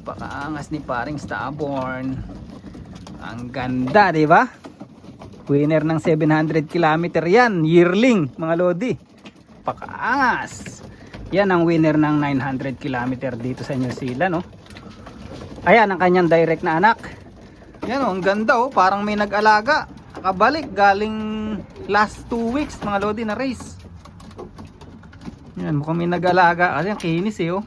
Napakaangas ni paring Stubborn. Ang ganda, di ba? Winner ng 700 km yan, yearling mga lodi. Napakaangas. Yan ang winner ng 900 km dito sa New Zealand, no? Ayan ang kanyang direct na anak. Yan oh, ang ganda oh, parang may nag-alaga. Nakabalik galing last 2 weeks mga lodi na race. Yan, mukhang may nag-alaga kasi ang kinis eh oh.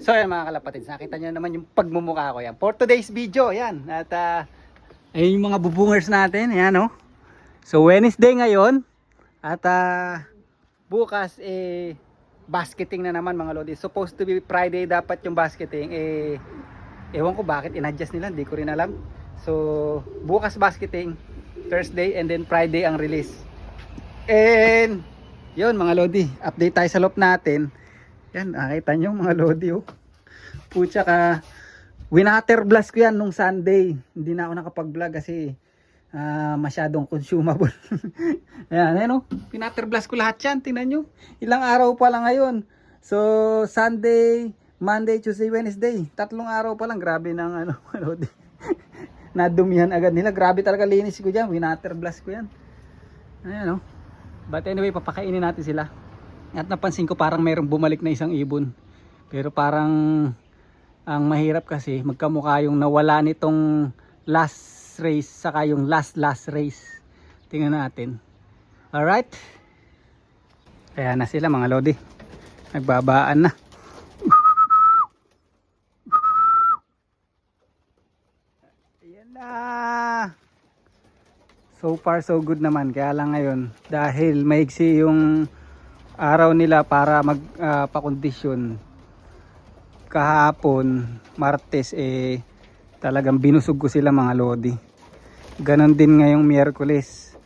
So ayan mga kalapatids, nakita nyo naman yung pagmumukha ko yan. For today's video, yan. At ayun yung mga bubungers natin, yan oh. So Wednesday ngayon. At bukas basketing na naman mga lodi. Supposed to be Friday dapat yung basketing. Ewan ko bakit in-adjust nila, hindi ko rin alam. So bukas basketing, Thursday and then Friday ang release. And yun mga lodi, update tayo sa loop natin. Yan, nakita nyo mga lodi oh. Pucha ka, winater blast ko yan nung Sunday. Hindi na ako nakapag-vlog kasi masyadong consumable. Ayan, ayan oh. Pinater blast ko lahat yan, tingnan nyo. Ilang araw pa lang ngayon. So, Sunday, Monday, Tuesday, Wednesday. 3 araw pa lang, grabe ng ano, lodi. Nadumihan agad nila. Grabe talaga linis ko dyan, winater blast ko yan. Ayan oh. But anyway, papakainin natin sila. At napansin ko parang mayroong bumalik na isang ibon. Pero parang ang mahirap kasi magkamukha yung nawala nitong last race saka yung last race. Tingnan natin. Alright. Kaya na sila mga lodi. Nagbabaan na. Ayan na. So far so good naman. Kaya lang ngayon dahil maigsi yung araw nila para magpakondisyon. Kahapon Martes talagang binusog ko sila mga lodi. Ganon din ngayong Miyerkules.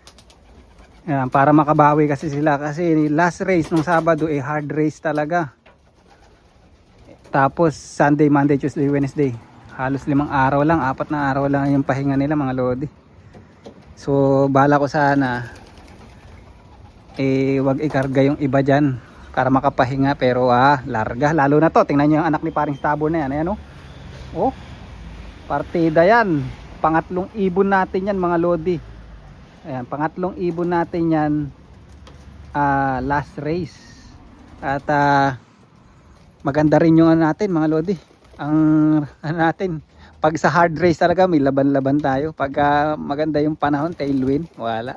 Para makabawi kasi sila kasi last race nung Sabado hard race talaga. Tapos Sunday, Monday, Tuesday, Wednesday halos 5 araw lang, 4 na araw lang yung pahinga nila mga lodi. So bala ko sana wag ikarga yung iba dyan para makapahinga, pero larga lalo na to. Tingnan nyo yung anak ni paring Stubborn na yan. Ayan oh, partida yan. Pangatlong ibon natin yan mga lodi. Ayan, pangatlong ibon natin yan, last race. At maganda rin yung natin mga lodi. Ang natin pag sa hard race talaga may laban-laban tayo. Pag maganda yung panahon, tailwind, wala.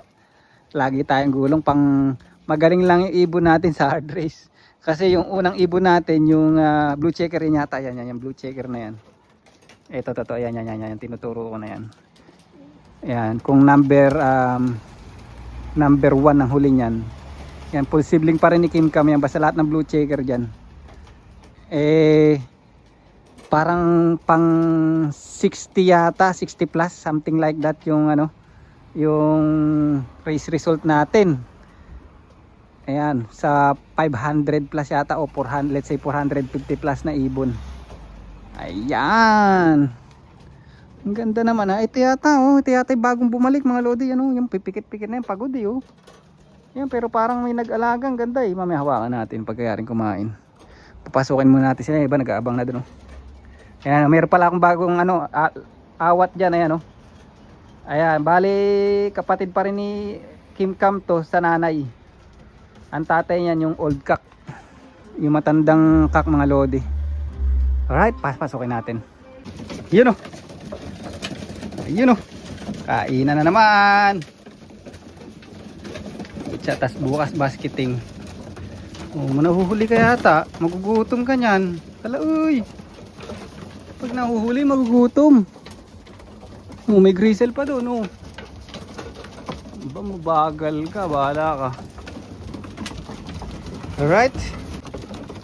Lagi tayong gulong, pang magaling lang yung ibon natin sa hard race. Kasi yung unang ibon natin, yung blue checker rin yata, yan, yung blue checker na yan. Ito, yan, tinuturo ko na yan. Yan, kung number 1 ang huli niyan. Yan, posibleng pa rin ni Kim Kam yan, basta lahat ng blue checker dyan. Parang pang 60 yata, 60 plus, something like that yung yung race result natin. Ayan, sa 500 plus yata o 400, let's say 450 plus na ibon. Ayan, ang ganda naman ito yata ito yata yung bagong bumalik mga lodi. Yung pipikit-pikit na yung pagod Yan, pero parang may nag-alaga, ang ganda mamaya hawakan natin pagkayaring kumain. Papasukin muna natin sila, iba nag-aabang na dun Ayan, mayroon pala akong bagong awat dyan. Ayan ayan, bali kapatid pa rin ni Kim Kam to sa nanay. Ang tatay niyan yung old cock, yung matandang cock mga lodi. Alright, pasokin natin. Yun kainan na naman. Tas bukas basketing. Nahuhuli ka yata, magugutom ka nyan. Hala uy, pag nahuhuli magugutom. May grisel pa doon ba, mabagal ka, bahala ka. Alright.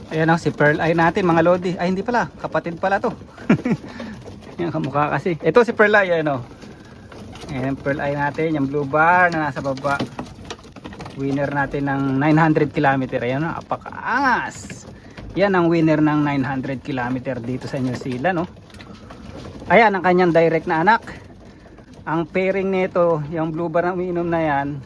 Ayan si Pearl Eye natin mga lodi. Ay hindi pala, kapatid pala to. Yan kamukha kasi. Ito si Pearl Eye, ayan Pearl Eye natin, yung blue bar na nasa baba. Winner natin ng 900 km. Ayan apakaangas. Yan ang winner ng 900 km dito sa New Zealand Ayan ang kanyang direct na anak. Ang pairing nito, yung blue bar na umiinom na yan,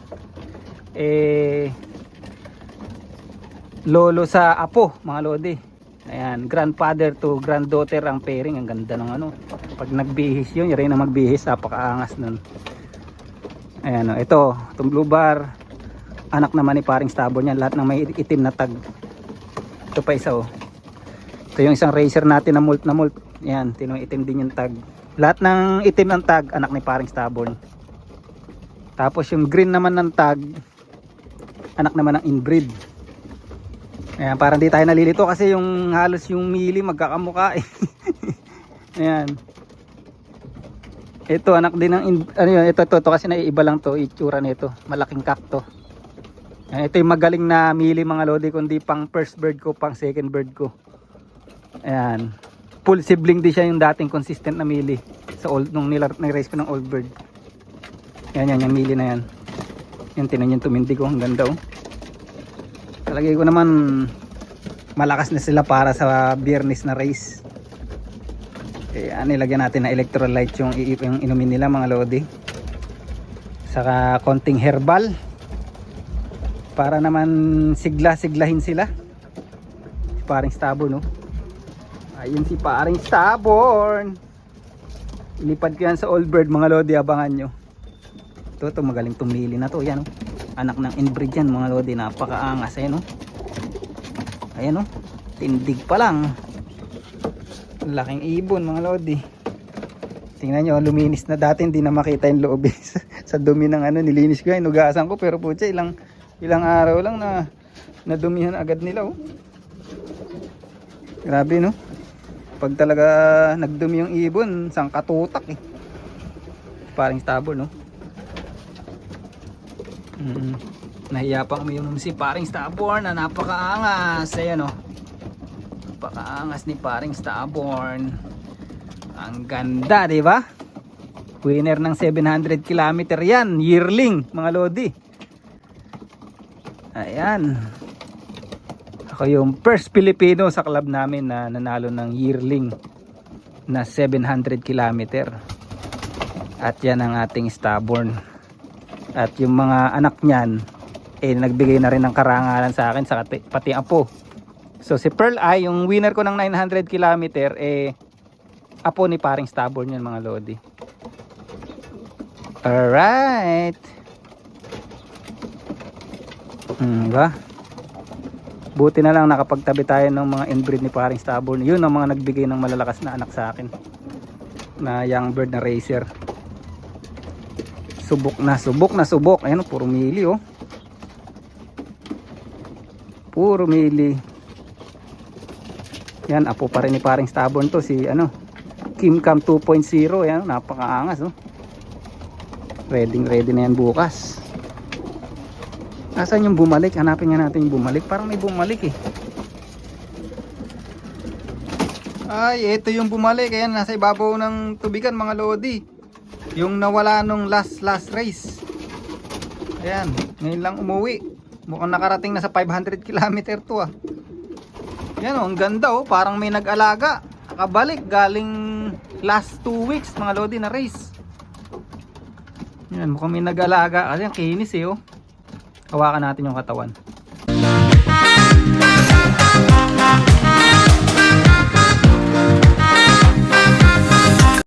lolo sa apo, mga lodi. Ayan, grandfather to granddaughter ang pairing. Ang ganda ng ano. Pag nagbihis yun, yun rin ang magbihis. Napakaangas nun. Ayan, ito, itong blue bar. Anak naman ni paring Stubborn yan. Lahat ng may itim na tag. Ito pa isa oh. Ito yung isang racer natin na mult. Ayan, tinong itim din yung tag. Lahat ng itim ng tag, anak ni paring Stubborn. Tapos yung green naman ng tag, anak naman ng inbreed. Ayan, parang di tayo nalilito kasi yung halos yung mili magkakamukha eh. Ayan. Ito anak din ng ano yun, ito kasi naiiba lang to itsura nito. Malaking kakto. Ayan, ito yung magaling na mili mga lodi, kundi pang first bird ko, pang second bird ko. Ayan. Full sibling din siya yung dating consistent na mili sa old nung nirace ko ng old bird. Ayan, yung mili na yan. Yan, tinan yung tumindig ko, ang ganda oh. Talagay ko naman malakas na sila para sa biyernes na race. Kaya nilagyan natin na electrolyte yung inumin nila mga lodi. Saka konting herbal para naman siglahin sila. Si paring Stubborn no. Ayun si paring Stubborn. Ilipad ko yan sa old bird mga lodi, abangan nyo. Ito magaling tumili na to yan oh. Anak ng inbreed yan mga lodi, napakaangas. Ayan o, ayan o, tindig pa lang. Laking ibon mga lodi. Tingnan nyo, luminis na. Dati hindi na makita yung loob sa dumi ng ano, nilinis ko yan, nugasan ko. Pero putya, ilang araw lang na nadumihan agad nila oh. Grabe no, pag talaga nagdumi yung ibon, sangkatutak eh. Paring Stubborn no. Nahiya pa uminom si paring Stubborn na napakaangas. Ayan o, napakaangas ni paring Stubborn. Ang ganda diba? Winner ng 700 km yan, yearling mga lodi. Ayan, ako yung first Filipino sa club namin na nanalo ng yearling na 700 km. At yan ang ating Stubborn. At yung mga anak niyan nagbigay na rin ng karangalan sa akin, sa pati apo. So si Pearl Eye, yung winner ko ng 900 km, apo ni paring Stubborn yan mga lodi. Alright. Diba? Buti na lang nakapagtabi tayo ng mga inbreed ni paring Stubborn. Yun ang mga nagbigay ng malalakas na anak sa akin, na young bird na racer. Subok na subok. Ayan, puro mili oh. Puro mili. Yan, apo pa rin ni paring Stubborn to, si ano, Kim Cam 2.0. Ayan, napakaangas oh. Ready na yan bukas. Asan yung bumalik? Hanapin nga natin yung bumalik. Parang may bumalik eh. Ay, ito yung bumalik. Ayan, nasa ibabaw ng tubigan mga lodi. Yung nawala nung last race. Ayan, ngayon lang umuwi. Mukhang nakarating na sa 500 km to ah. Yan oh, ang ganda oh, parang may nag-alaga. Nakabalik galing last 2 weeks mga lodi na race. Yan, mukhang may nag-alaga. Kasi ang kinis eh oh. Hawakan natin yung katawan.